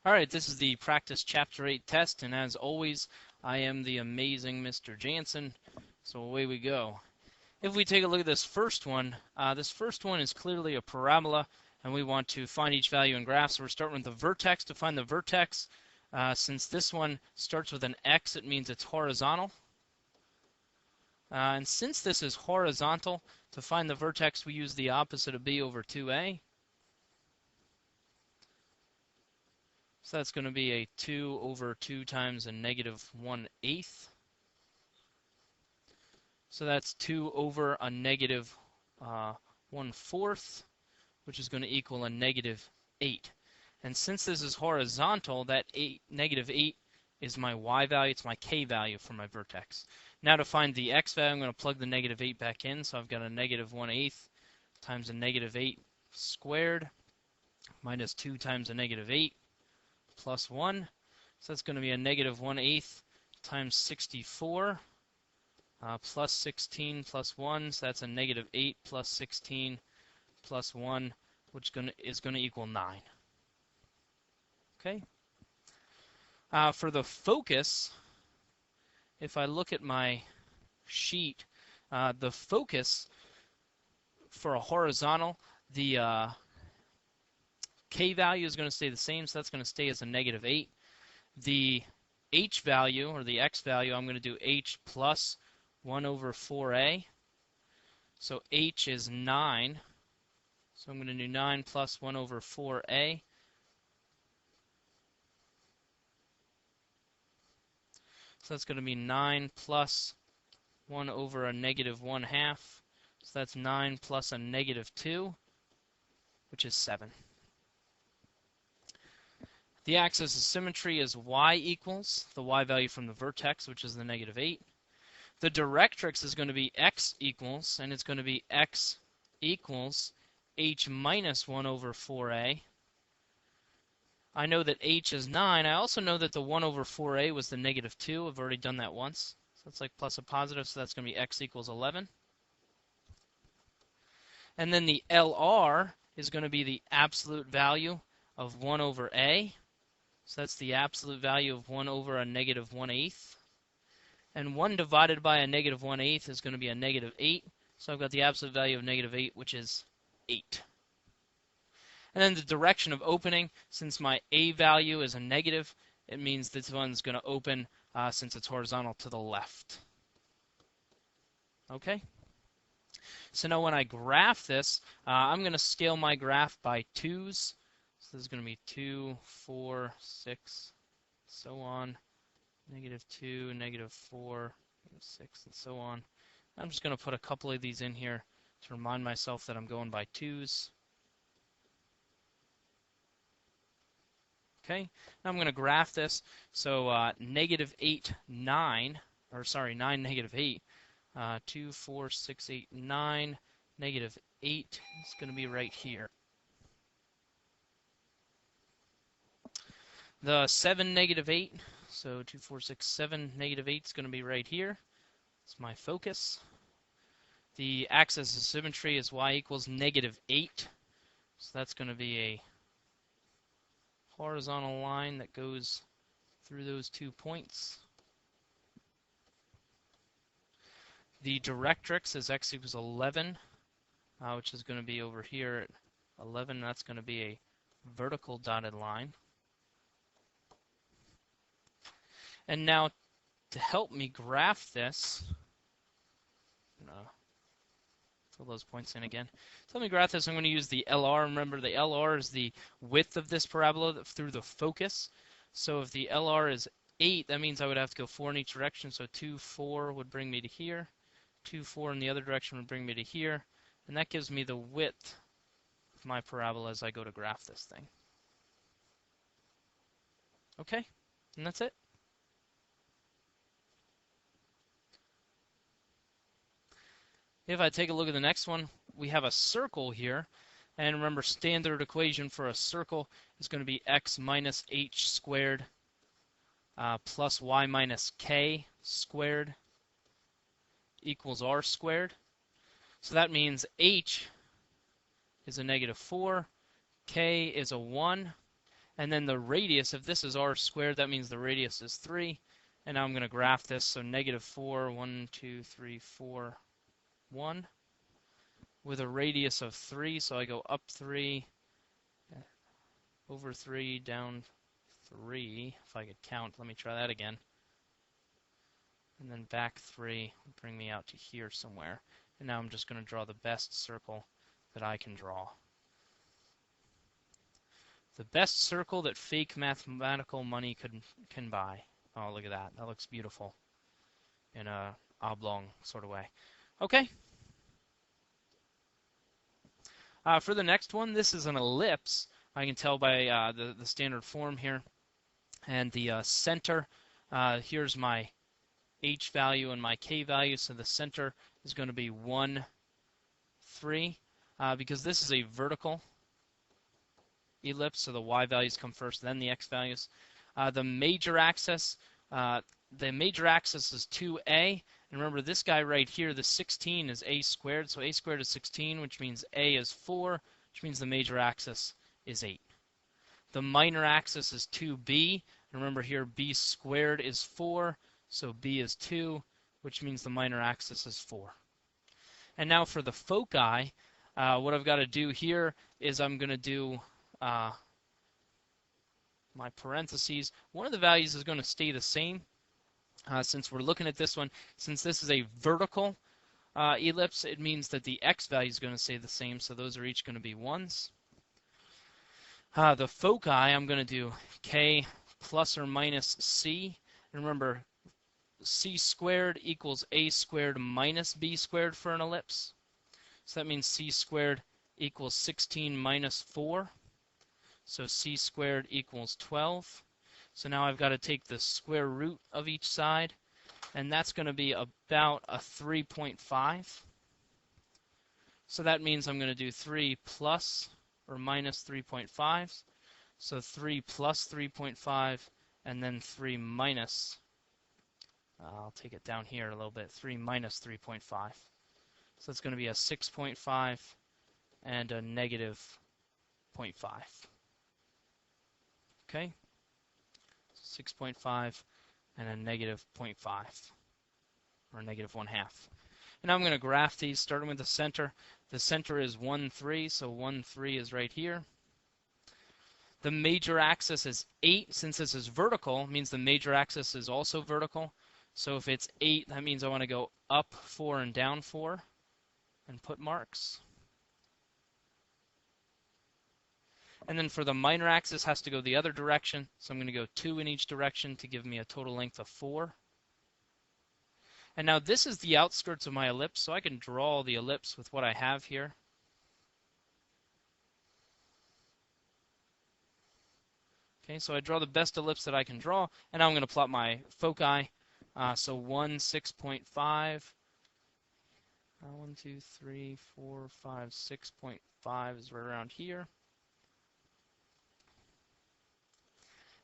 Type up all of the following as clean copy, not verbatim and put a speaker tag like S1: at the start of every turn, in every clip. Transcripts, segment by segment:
S1: Alright, this is the practice chapter 8 test, and as always, I am the amazing Mr. Jansen, so away we go. If we take a look at this first one is clearly a parabola, and we want to find each value in graphs, so we're starting with the vertex. To find the vertex, since this one starts with an x, it means it's horizontal. And since this is horizontal, to find the vertex, we use the opposite of b over 2a. So that's going to be a 2 over 2 times a negative 1/8. So that's 2 over a negative 1/4, which is going to equal a negative 8. And since this is horizontal, that negative 8 is my y value. It's my k value for my vertex. Now to find the x value, I'm going to plug the negative 8 back in. So I've got a negative 1/8 times a negative 8 squared minus 2 times a negative 8. Plus 1, so that's going to be a negative 1/8 times 64 plus 16 plus 1, so that's a negative 8 plus 16 plus 1, which is going to equal 9. Okay. For the focus, if I look at my sheet, the focus for a horizontal, the k value is going to stay the same, so that's going to stay as a negative 8. The h value, or the x value, I'm going to do h plus 1 over 4a. So h is 9. So I'm going to do 9 plus 1 over 4a. So that's going to be 9 plus 1 over a negative 1/2. So that's 9 plus a negative 2, which is 7. The axis of symmetry is y equals the y value from the vertex, which is the negative 8. The directrix is going to be x equals, and it's going to be x equals h minus 1 over 4a. I know that h is 9. I also know that the 1 over 4a was the negative 2. I've already done that once. So that's like plus a positive, so that's going to be x equals 11. And then the LR is going to be the absolute value of 1 over a. So that's the absolute value of 1 over a negative 1/8. And 1 divided by a negative 1/8 is going to be a negative 8. So I've got the absolute value of negative 8, which is 8. And then the direction of opening, since my a value is a negative, it means this one's going to open, since it's horizontal, to the left. Okay? So now when I graph this, I'm going to scale my graph by 2's. So this is going to be 2, 4, 6, so on, negative 2, negative 4, negative 6, and so on. I'm just going to put a couple of these in here to remind myself that I'm going by 2's. Okay, now I'm going to graph this. So negative 8, 9, or sorry, 9, negative 8, 2, 4, 6, 8, 9, negative 8 is going to be right here. The 7, negative 8, so 2, 4, 6, 7, negative 8 is going to be right here. It's my focus. The axis of symmetry is y equals negative 8. So that's going to be a horizontal line that goes through those 2 points. The directrix is x equals 11, which is going to be over here at 11. That's going to be a vertical dotted line. And now, to help me graph this, I'm going to fill those points in again. To help me graph this, I'm going to use the LR. Remember, the LR is the width of this parabola through the focus. So if the LR is 8, that means I would have to go 4 in each direction. So 2, 4 would bring me to here. 2, 4 in the other direction would bring me to here. And that gives me the width of my parabola as I go to graph this thing. Okay, and that's it. If I take a look at the next one, we have a circle here. And remember, standard equation for a circle is going to be x minus h squared plus y minus k squared equals r squared. So that means h is a negative 4, k is a 1, And then the radius, if this is r squared, that means the radius is 3. And now I'm going to graph this. So negative 4, 1, 2, 3, 4, 1. With a radius of 3, so I go up 3, over 3, down 3. If I could count, let me try that again. And then back 3, bring me out to here somewhere. And now I'm just going to draw the best circle that I can draw. The best circle that fake mathematical money can buy. Oh, look at that. That looks beautiful in a oblong sort of way. Okay. For the next one, this is an ellipse. I can tell by the standard form here. And the center, here's my h value and my k value. So the center is going to be 1, 3. Because this is a vertical ellipse, so the y values come first, then the x values. The major axis is 2a. And remember, this guy right here, the 16 is a squared. So a squared is 16, which means a is 4, which means the major axis is 8. The minor axis is 2b. And remember here, b squared is 4, so b is 2, which means the minor axis is 4. And now for the foci, what I've got to do here is I'm going to do my parentheses. One of the values is going to stay the same. Since we're looking at this one, since this is a vertical ellipse, it means that the x value is going to stay the same, so those are each going to be 1s. The foci, I'm going to do k plus or minus c. And remember, c squared equals a squared minus b squared for an ellipse. So that means c squared equals 16 minus 4. So c squared equals 12. So now I've got to take the square root of each side, and that's going to be about a 3.5. So that means I'm going to do 3 plus or minus 3.5. So 3 plus 3.5, and then 3 minus, I'll take it down here a little bit, 3 minus 3.5. So it's going to be a 6.5 and a negative 0.5. Okay? 6.5 and a negative 0.5, or negative 1/2. And now I'm going to graph these, starting with the center. The center is 1, 3, so 1, 3 is right here. The major axis is 8. Since this is vertical, it means the major axis is also vertical. So if it's 8, that means I want to go up 4 and down 4 and put marks. And then for the minor axis, has to go the other direction. So I'm going to go 2 in each direction to give me a total length of 4. And now this is the outskirts of my ellipse, so I can draw the ellipse with what I have here. Okay, so I draw the best ellipse that I can draw, and now I'm going to plot my foci. So 1, 6.5. 1, 2, 3, 4, 5, 6.5 is right around here.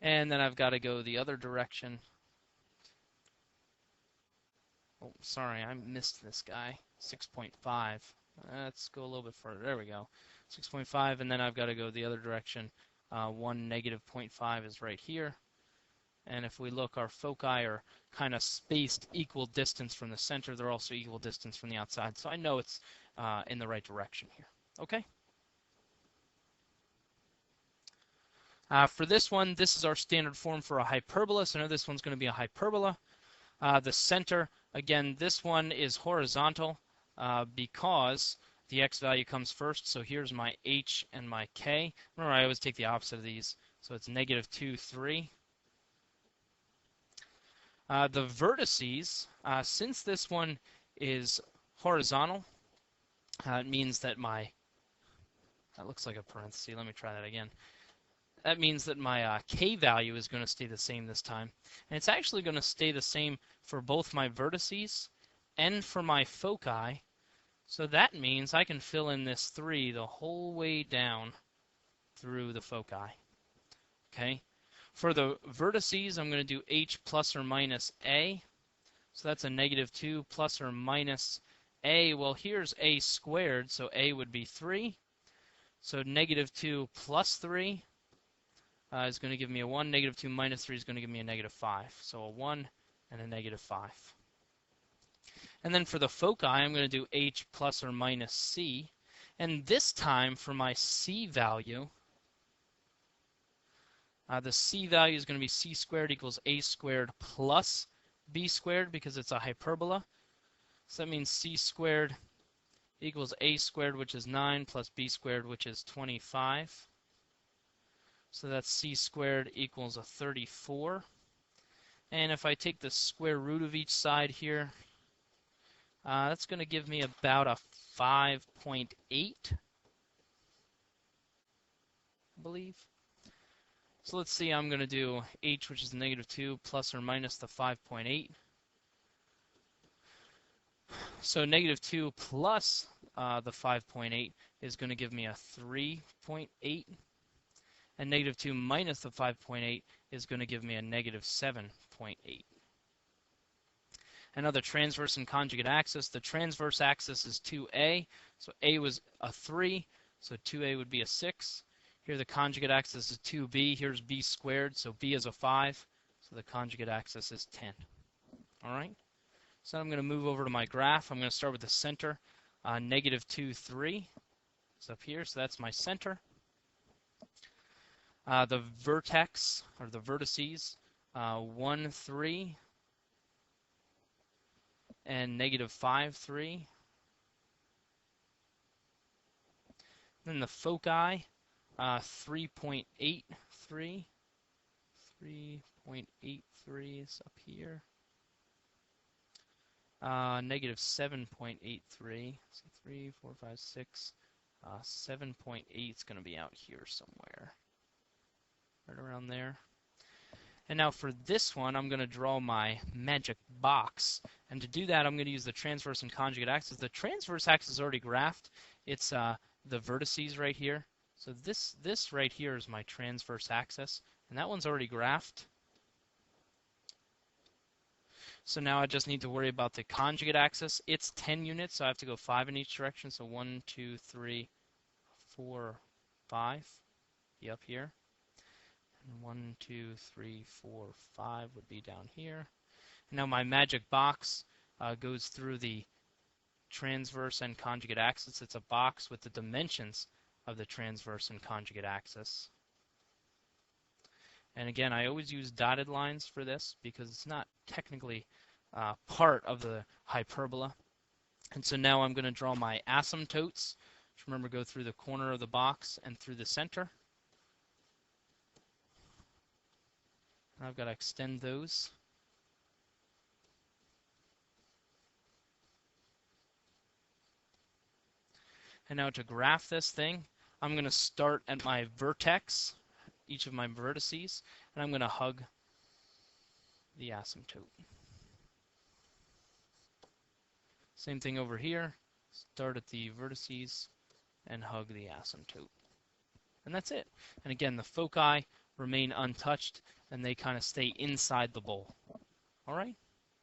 S1: And then I've got to go the other direction. Oh, sorry, I missed this guy. 6.5. Let's go a little bit further. There we go. 6.5, and then I've got to go the other direction. 1, negative 0.5 is right here. And if we look, our foci are kind of spaced equal distance from the center. They're also equal distance from the outside. So I know it's in the right direction here. Okay? For this one, this is our standard form for a hyperbola. So now this one's going to be a hyperbola. The center, again, this one is horizontal because the x value comes first. So here's my h and my k. Remember, I always take the opposite of these. So it's negative 2, 3. The vertices, since this one is horizontal, it means that that looks like a parenthesis. Let me try that again. That means that my k value is going to stay the same this time. And it's actually going to stay the same for both my vertices and for my foci. So that means I can fill in this 3 the whole way down through the foci. Okay? For the vertices, I'm going to do h plus or minus a. So that's a negative 2 plus or minus a. Well, here's a squared, so a would be 3. So negative 2 plus 3. is going to give me a 1. Negative 2 minus 3 is going to give me a negative 5. So a 1 and a negative 5. And then for the foci, I'm going to do h plus or minus c. And this time for my c value, the c value is going to be c squared equals a squared plus b squared because it's a hyperbola. So that means c squared equals a squared, which is 9, plus b squared, which is 25. So that's c squared equals a 34. And if I take the square root of each side here, that's going to give me about a 5.8, I believe. So let's see, I'm going to do h, which is negative 2, plus or minus the 5.8. So negative 2 plus the 5.8 is going to give me a 3.8. And negative 2 minus the 5.8 is going to give me a negative 7.8. Another transverse and conjugate axis. The transverse axis is 2a, so a was a 3, so 2a would be a 6. Here the conjugate axis is 2b, here's b squared, so b is a 5, so the conjugate axis is 10. All right, so I'm going to move over to my graph. I'm going to start with the center. Negative 2, 3 is up here, so that's my center. The vertex, or the vertices, 1, 3, and negative 5, 3. Then the foci, 3.83. 3.83 is up here. Negative 7.83. So 3, 4, 5, 6. 7.8 is going to be out here somewhere. Right around there. And now for this one, I'm going to draw my magic box. And to do that, I'm going to use the transverse and conjugate axis. The transverse axis is already graphed. It's the vertices right here. So this right here is my transverse axis. And that one's already graphed. So now I just need to worry about the conjugate axis. It's 10 units, so I have to go 5 in each direction. So 1, 2, 3, 4, 5. Be up here. 1, 2, 3, 4, 5 would be down here. And now my magic box goes through the transverse and conjugate axis. It's a box with the dimensions of the transverse and conjugate axis. And again, I always use dotted lines for this because it's not technically part of the hyperbola. And so now I'm going to draw my asymptotes, which remember go through the corner of the box and through the center. I've got to extend those. And now to graph this thing, I'm going to start at my vertex, each of my vertices, and I'm going to hug the asymptote. Same thing over here. Start at the vertices and hug the asymptote. And that's it. And again, the foci remain untouched, and they kind of stay inside the bowl. All right?